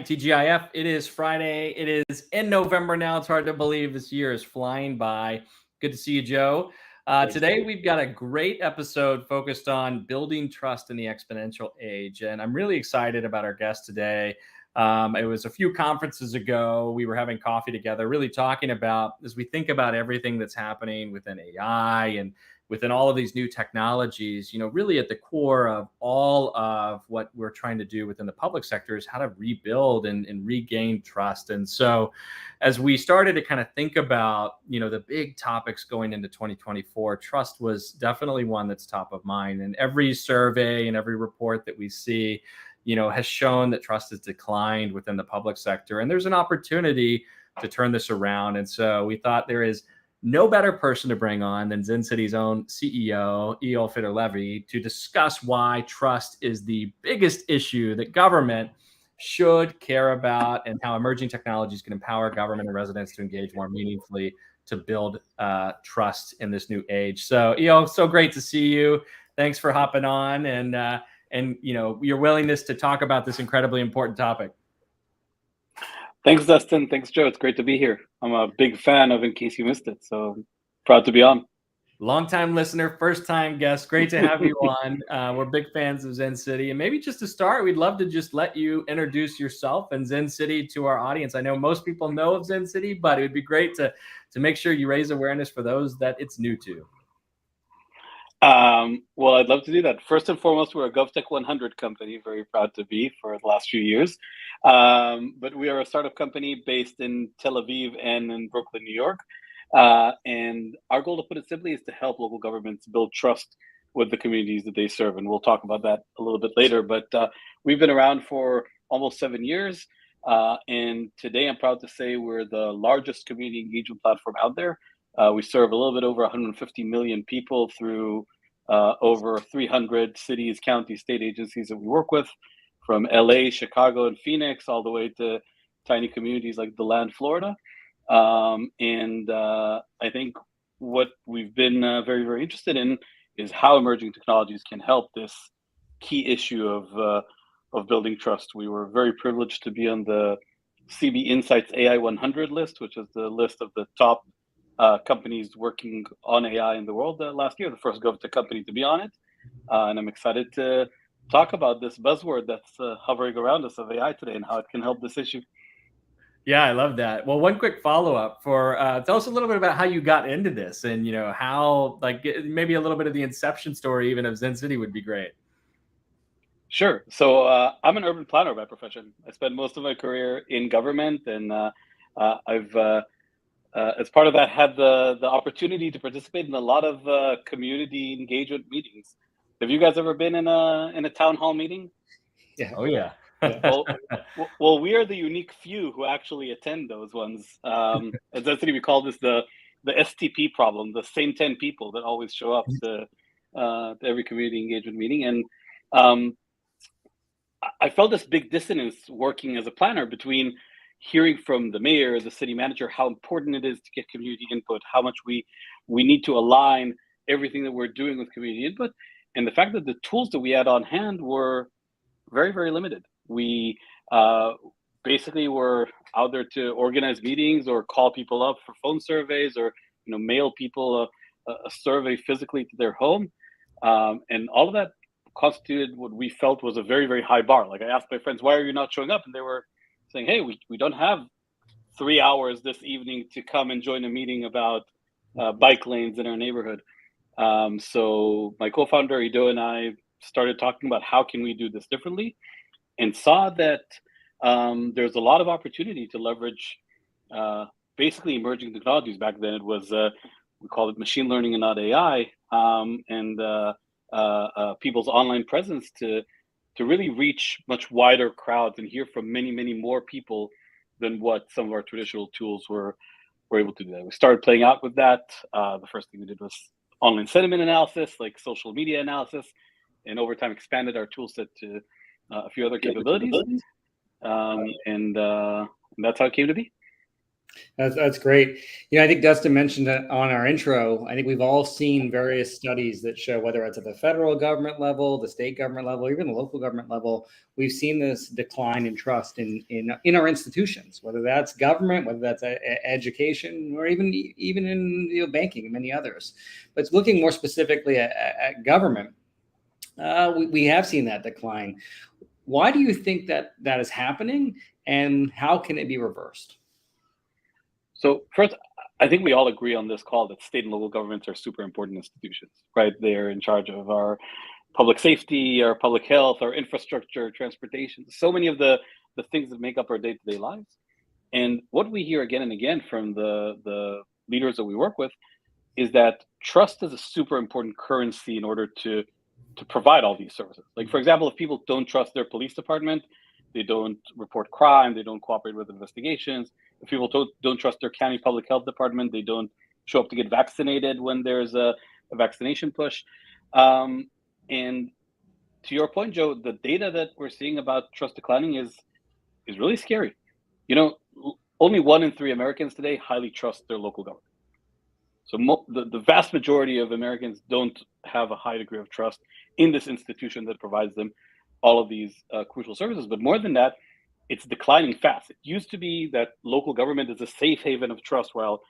TGIF. It is Friday. It is in November now. It's hard to believe this year is flying by. Good to see you, Joe. Today, we've got a great episode focused on building trust in the exponential age. And I'm really excited about our guest today. It was a few conferences ago. We were having coffee together, really talking about, as we think about everything that's happening within AI and within all of these new technologies, really at the core of all of what we're trying to do within the public sector is how to rebuild and regain trust. And so as we started to kind of think about, the big topics going into 2024, trust was definitely one that's top of mind. And every survey and every report that we see, has shown that trust has declined within the public sector. And there's an opportunity to turn this around. And so we thought there is no better person to bring on than Zencity's own CEO, Eyal Feder-Levy, to discuss why trust is the biggest issue that government should care about and how emerging technologies can empower government and residents to engage more meaningfully to build trust in this new age. So, Eyal, so great to see you. Thanks for hopping on and your willingness to talk about this incredibly important topic. Thanks, Dustin. Thanks, Joe. It's great to be here. I'm a big fan of In Case You Missed It, so proud to be on. Long-time listener, first-time guest. Great to have you on. We're big fans of Zencity. And maybe just to start, we'd love to just let you introduce yourself and Zencity to our audience. I know most people know of Zencity, but it would be great to make sure you raise awareness for those that it's new to. Well, I'd love to do that. First and foremost, we're a GovTech 100 company, very proud to be for the last few years. But we are a startup company based in Tel Aviv and in Brooklyn, New York. And our goal, to put it simply, is to help local governments build trust with the communities that they serve. And we'll talk about that a little bit later. But we've been around for almost 7 years. And today I'm proud to say we're the largest community engagement platform out there. We serve a little bit over 150 million people through over 300 cities, counties, state agencies that we work with, from LA, Chicago, and Phoenix, all the way to tiny communities like DeLand, Florida. And I think what we've been very, very interested in is how emerging technologies can help this key issue of building trust. We were very privileged to be on the CB Insights AI 100 list, which is the list of the top companies working on AI in the world last year, the first GovTech company to be on it. And I'm excited to talk about this buzzword that's hovering around us of AI today and how it can help this issue. Yeah, I love that. Well, one quick follow-up for tell us a little bit about how you got into this and, how, maybe a little bit of the inception story even of Zencity would be great. Sure. So I'm an urban planner by profession. I spent most of my career in government, and I've as part of that, had the opportunity to participate in a lot of community engagement meetings. Have you guys ever been in a town hall meeting? Yeah. Oh yeah. well, we are the unique few who actually attend those ones. At Zencity, we call this the STP problem, the same 10 people that always show up to every community engagement meeting. And I felt this big dissonance working as a planner between hearing from the mayor, the city manager, how important it is to get community input, how much we need to align everything that we're doing with community input, and the fact that the tools that we had on hand were very, very limited. We basically were out there to organize meetings or call people up for phone surveys or mail people a survey physically to their home, and all of that constituted what we felt was a very, very high bar. Like, I asked my friends, why are you not showing up? And they were saying, hey, we don't have 3 hours this evening to come and join a meeting about bike lanes in our neighborhood. So my co-founder, Ido, and I started talking about how can we do this differently, and saw that there's a lot of opportunity to leverage basically emerging technologies. Back then it was, we call it machine learning and not AI, and people's online presence to really reach much wider crowds and hear from many, many more people than what some of our traditional tools were able to do. We started playing out with that. The first thing we did was online sentiment analysis, like social media analysis, and over time expanded our tool set to a few other capabilities. And that's how it came to be. That's great. I think Dustin mentioned it on our intro. I think we've all seen various studies that show, whether it's at the federal government level, the state government level, even the local government level, we've seen this decline in trust in our institutions, whether that's government, whether that's education, or even in banking and many others. But it's looking more specifically at government. We have seen that decline. Why do you think that is happening, and how can it be reversed? So first, I think we all agree on this call that state and local governments are super important institutions, right? They're in charge of our public safety, our public health, our infrastructure, transportation, so many of the things that make up our day-to-day lives. And what we hear again and again from the leaders that we work with is that trust is a super important currency in order to provide all these services. Like, for example, if people don't trust their police department, they don't report crime, they don't cooperate with investigations. If people don't trust their county public health department, they don't show up to get vaccinated when there's a vaccination push. And to your point, Joe, the data that we're seeing about trust declining is really scary. Only 1 in 3 Americans today highly trust their local government. So the vast majority of Americans don't have a high degree of trust in this institution that provides them all of these crucial services. But more than that, it's declining fast. It used to be that local government is a safe haven of trust, while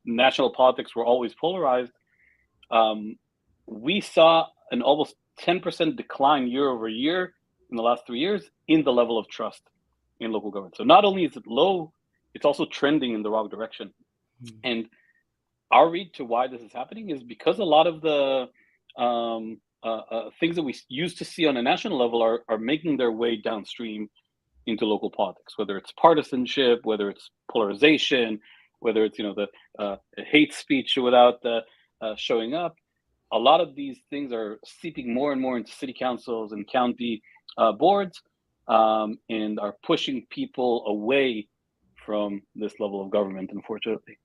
national politics were always polarized. We saw an almost 10% decline year over year in the last 3 years in the level of trust in local government. So not only is it low, it's also trending in the wrong direction. And our read to why this is happening is because a lot of the things that we used to see on a national level are making their way downstream into local politics, whether it's partisanship, whether it's polarization, whether it's the hate speech without showing up. A lot of these things are seeping more and more into city councils and county boards, and are pushing people away from this level of government, unfortunately.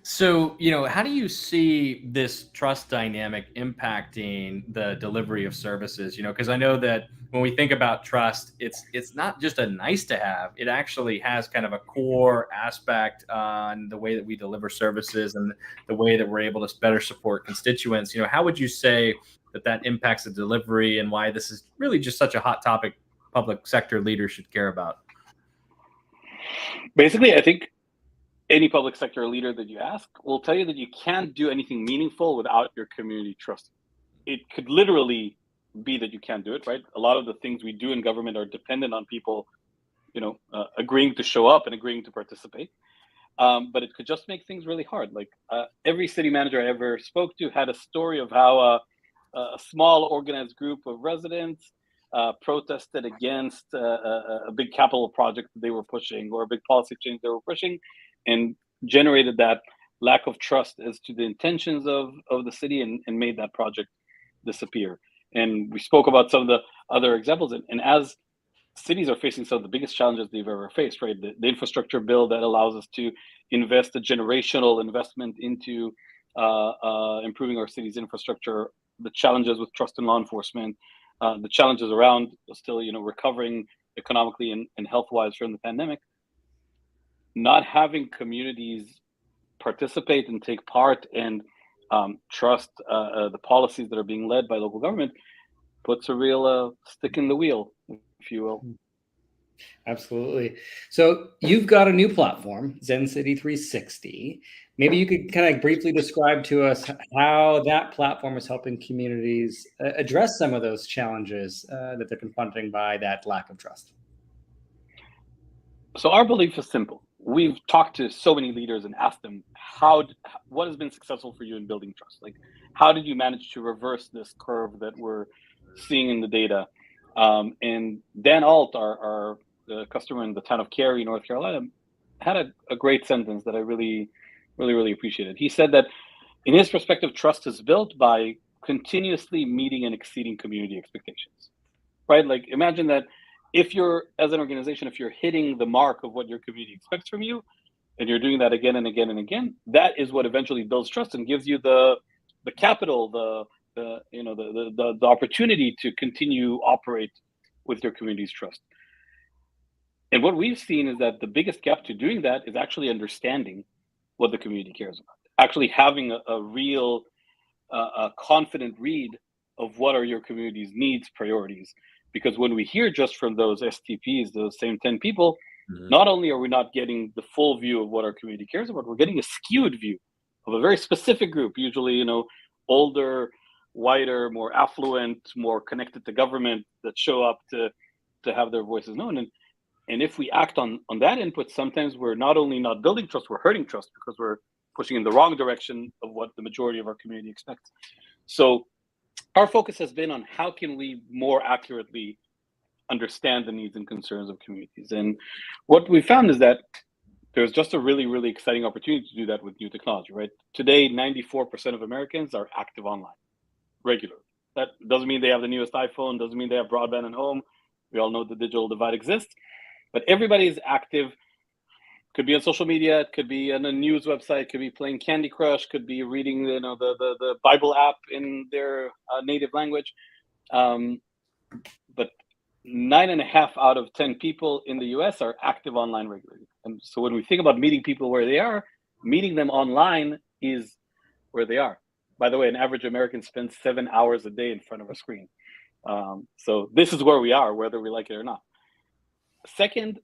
So, how do you see this trust dynamic impacting the delivery of services? Because I know that when we think about trust, it's not just a nice to have. It actually has kind of a core aspect on the way that we deliver services and the way that we're able to better support constituents. How would you say that impacts the delivery, and why this is really just such a hot topic public sector leaders should care about? Basically, I think any public sector leader that you ask will tell you that you can't do anything meaningful without your community trusting. It could literally be that you can't do it, right? A lot of the things we do in government are dependent on people, agreeing to show up and agreeing to participate. But it could just make things really hard. Like every city manager I ever spoke to had a story of how a small organized group of residents protested against a big capital project that they were pushing, or a big policy change they were pushing, and generated that lack of trust as to the intentions of the city, and made that project disappear. And we spoke about some of the other examples. And as cities are facing some of the biggest challenges they've ever faced, right? The infrastructure bill that allows us to invest a generational investment into improving our city's infrastructure, the challenges with trust in law enforcement, the challenges around still, recovering economically and health-wise from the pandemic. Not having communities participate and take part and trust the policies that are being led by local government puts a real stick in the wheel, if you will. Absolutely. So you've got a new platform, Zencity 360. Maybe you could kind of briefly describe to us how that platform is helping communities address some of those challenges that they're confronting by that lack of trust. So our belief is simple. We've talked to so many leaders and asked them, what has been successful for you in building trust? Like, how did you manage to reverse this curve that we're seeing in the data? And Dan Alt, our customer in the town of Cary, North Carolina, had a great sentence that I really, really, really appreciated. He said that in his perspective, trust is built by continuously meeting and exceeding community expectations, right? Like, imagine that if you're, as an organization, if you're hitting the mark of what your community expects from you, and you're doing that again and again and again, that is what eventually builds trust and gives you the capital, the opportunity to continue operate with your community's trust. And what we've seen is that the biggest gap to doing that is actually understanding what the community cares about, actually having a real, a confident read of what are your community's needs, priorities. Because when we hear just from those STPs, those same 10 people, not only are we not getting the full view of what our community cares about, we're getting a skewed view of a very specific group, usually, you know, older, whiter, more affluent, more connected to government, that show up to have their voices known. And if we act on that input, sometimes we're not only not building trust, we're hurting trust, because we're pushing in the wrong direction of what the majority of our community expects. So our focus has been on how can we more accurately understand the needs and concerns of communities. And what we found is that there's just a really, really exciting opportunity to do that with new technology, right? Today, 94% of Americans are active online regularly. That doesn't mean they have the newest iPhone, doesn't mean they have broadband at home. We all know the digital divide exists, but everybody is active. Could be on social media, it could be on a news website, could be playing Candy Crush, could be reading, you know, the Bible app in their native language. But 9.5 out of 10 people in the US are active online regularly. And so when we think about meeting people where they are, meeting them online is where they are. By the way, an average American spends 7 hours a day in front of a screen. So this is where we are, whether we like it or not. Second,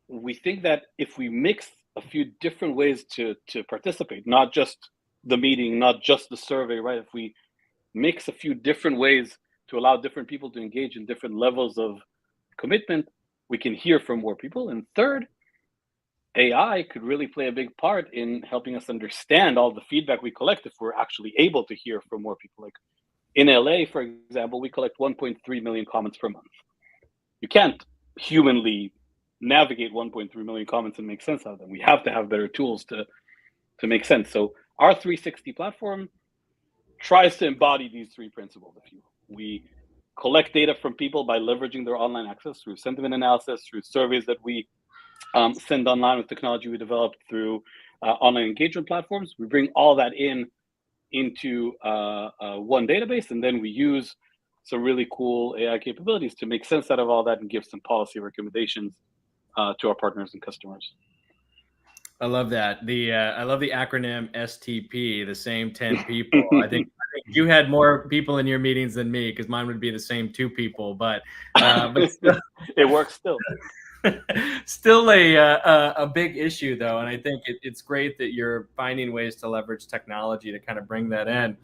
we think that if we mix a few different ways to participate, not just the meeting, not just the survey, right? If we mix a few different ways to allow different people to engage in different levels of commitment, we can hear from more people. And third, AI could really play a big part in helping us understand all the feedback we collect if we're actually able to hear from more people. Like in LA, for example, we collect 1.3 million comments per month. You can't humanly navigate 1.3 million comments and make sense out of them. We have to have better tools to make sense. So our 360 platform tries to embody these three principles. If you we collect data from people by leveraging their online access through sentiment analysis, through surveys that we send online with technology we developed, through online engagement platforms. We bring all that into one database, and then we use some really cool AI capabilities to make sense out of all that and give some policy recommendations to our partners and customers. I love that. I love the acronym STP, the same 10 people. I think you had more people in your meetings than me, because mine would be the same 2 people, but still, it works still. Still a big issue though, and I think it's great that you're finding ways to leverage technology to kind of bring that in.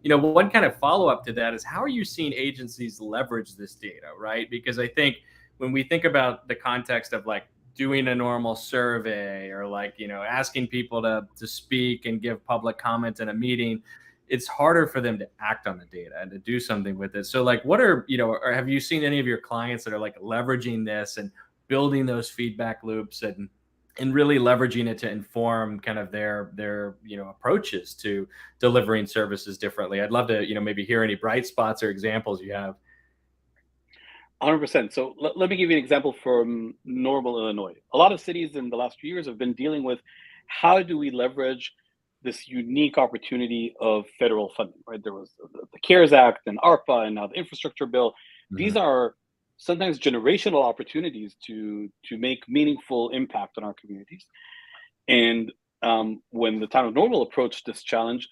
You know, one kind of follow-up to that is, how are you seeing agencies leverage this data, right? Because I think when we think about the context of like doing a normal survey, or like, you know, asking people to speak and give public comment in a meeting, it's harder for them to act on the data and to do something with it. So like, what are, you know, or have you seen any of your clients that are like leveraging this and building those feedback loops and really leveraging it to inform kind of their you know, approaches to delivering services differently? I'd love to, you know, maybe hear any bright spots or examples you have. 100%. So let me give you an example from Normal, Illinois. A lot of cities in the last few years have been dealing with how do we leverage this unique opportunity of federal funding, right? There was the CARES Act and ARPA and now the infrastructure bill. These are sometimes generational opportunities to make meaningful impact on our communities. And when the town of Normal approached this challenge,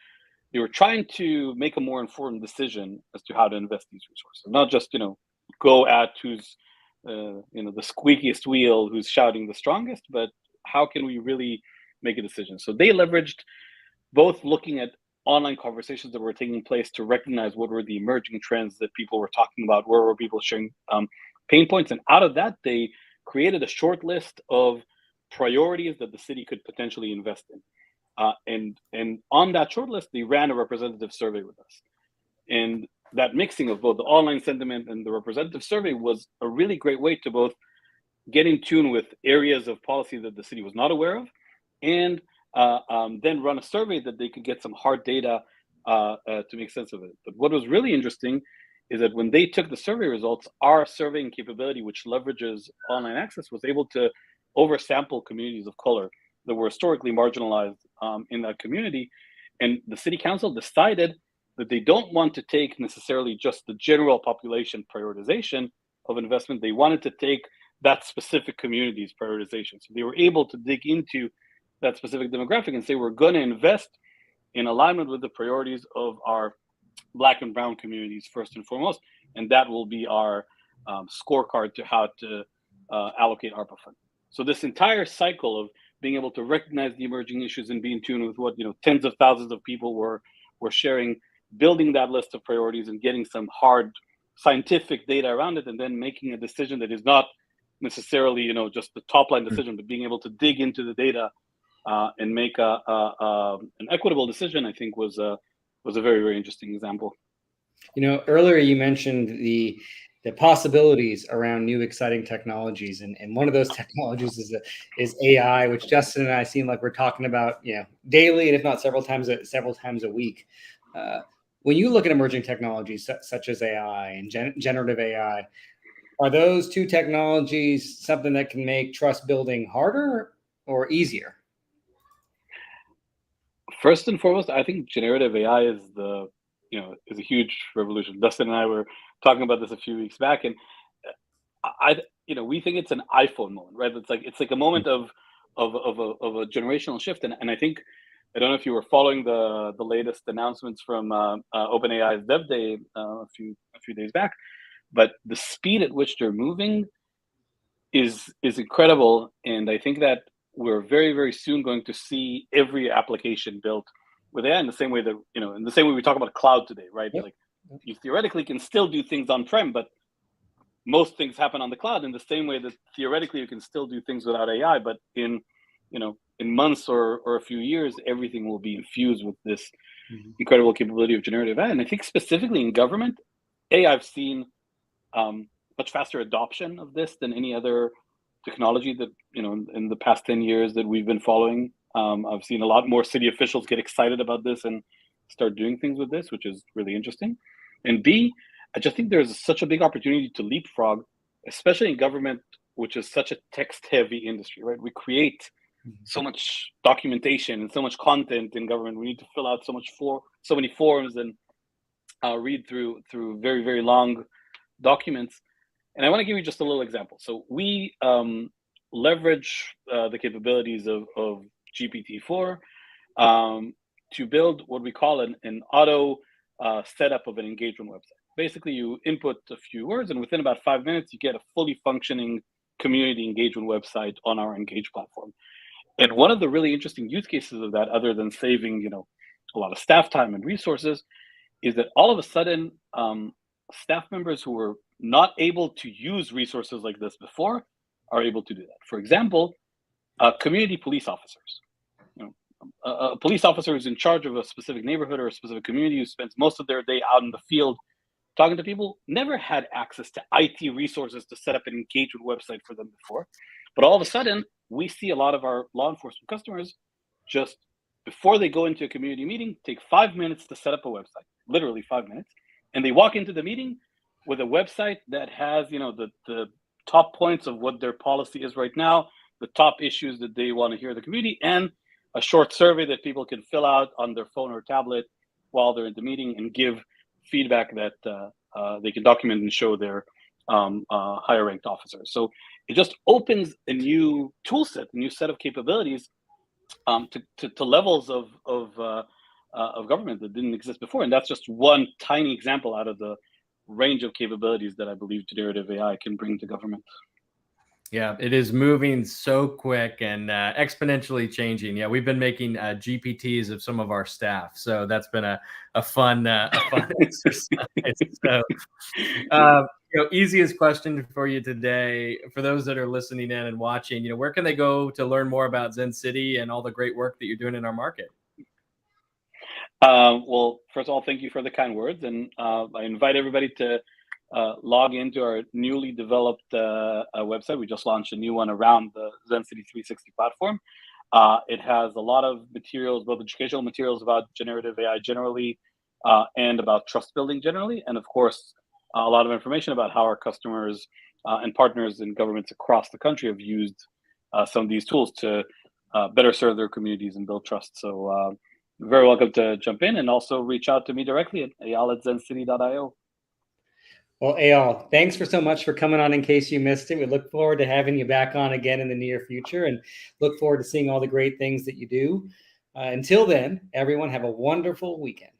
they were trying to make a more informed decision as to how to invest these resources, not just, you know, go at who's you know, the squeakiest wheel, who's shouting the strongest, but how can we really make a decision? So they leveraged both looking at online conversations that were taking place to recognize what were the emerging trends that people were talking about, where were people sharing pain points, and out of that they created a short list of priorities that the city could potentially invest in, and on that short list they ran a representative survey with us. And that mixing of both the online sentiment and the representative survey was a really great way to both get in tune with areas of policy that the city was not aware of, and then run a survey that they could get some hard data to make sense of it. But what was really interesting is that when they took the survey results, our surveying capability, which leverages online access, was able to oversample communities of color that were historically marginalized in that community. And the city council decided that they don't want to take necessarily just the general population prioritization of investment. They wanted to take that specific community's prioritization. So they were able to dig into that specific demographic and say, we're going to invest in alignment with the priorities of our Black and brown communities first and foremost, and that will be our scorecard to how to allocate ARPA funds. So this entire cycle of being able to recognize the emerging issues and be in tune with what tens of thousands of people were sharing, building that list of priorities and getting some hard scientific data around it, and then making a decision that is not necessarily just the top line decision, but being able to dig into the data and make an equitable decision, I think was a very, very interesting example. Earlier you mentioned the possibilities around new exciting technologies, and one of those technologies is AI, which Justin and I seem like we're talking about daily, and if not several times a week. When you look at emerging technologies such as AI and generative AI, are those two technologies something that can make trust building harder or easier? First and foremost, I think generative AI is is a huge revolution. Dustin and I were talking about this a few weeks back, and we think it's an iPhone moment, right? It's like a moment of a generational shift, and I think, I don't know if you were following the latest announcements from OpenAI's Dev Day a few days back, but the speed at which they're moving is incredible, and I think that we're very, very soon going to see every application built with AI in the same way that in the same way we talk about cloud today, right? Yep. Like you theoretically can still do things on-prem, but most things happen on the cloud in the same way that theoretically you can still do things without AI, but in months or a few years, everything will be infused with this incredible capability of generative AI. And I think specifically in government, I've seen much faster adoption of this than any other technology that, in the past 10 years that we've been following. I've seen a lot more city officials get excited about this and start doing things with this, which is really interesting. And B, I just think there's such a big opportunity to leapfrog, especially in government, which is such a text-heavy industry, right? We create so much documentation and so much content in government. We need to fill out so many forms and read through very, very long documents. And I want to give you just a little example. So we leverage the capabilities of GPT-4 to build what we call an auto setup of an engagement website. Basically, you input a few words, and within about 5 minutes, you get a fully functioning community engagement website on our Engage platform. And one of the really interesting use cases of that, other than saving a lot of staff time and resources, is that all of a sudden, staff members who were not able to use resources like this before are able to do that. For example, community police officers. A police officer who's in charge of a specific neighborhood or a specific community, who spends most of their day out in the field talking to people, never had access to IT resources to set up an engagement website for them before. But all of a sudden, we see a lot of our law enforcement customers just before they go into a community meeting, take 5 minutes to set up a website, literally 5 minutes. And they walk into the meeting with a website that has, the top points of what their policy is right now, the top issues that they want to hear in the community, and a short survey that people can fill out on their phone or tablet while they're in the meeting and give feedback that they can document and show their higher ranked officers. So it just opens a new tool set, a new set of capabilities to levels of government that didn't exist before. And that's just one tiny example out of the range of capabilities that I believe generative AI can bring to government. Yeah, it is moving so quick and exponentially changing. Yeah, we've been making GPTs of some of our staff, so that's been a fun exercise. So, easiest question for you today, for those that are listening in and watching, where can they go to learn more about Zencity and all the great work that you're doing in our market? Well, first of all, thank you for the kind words, and I invite everybody to log into our newly developed website. We just launched a new one around the Zencity 360 platform. It has a lot of materials, both educational materials about generative AI generally and about trust building generally, and of course, a lot of information about how our customers and partners in governments across the country have used some of these tools to better serve their communities and build trust. So you're very welcome to jump in and also reach out to me directly at eyal@zencity.io. Well, Eyal, thanks for so much for coming on in case you missed it. We look forward to having you back on again in the near future and look forward to seeing all the great things that you do. Until then, everyone have a wonderful weekend.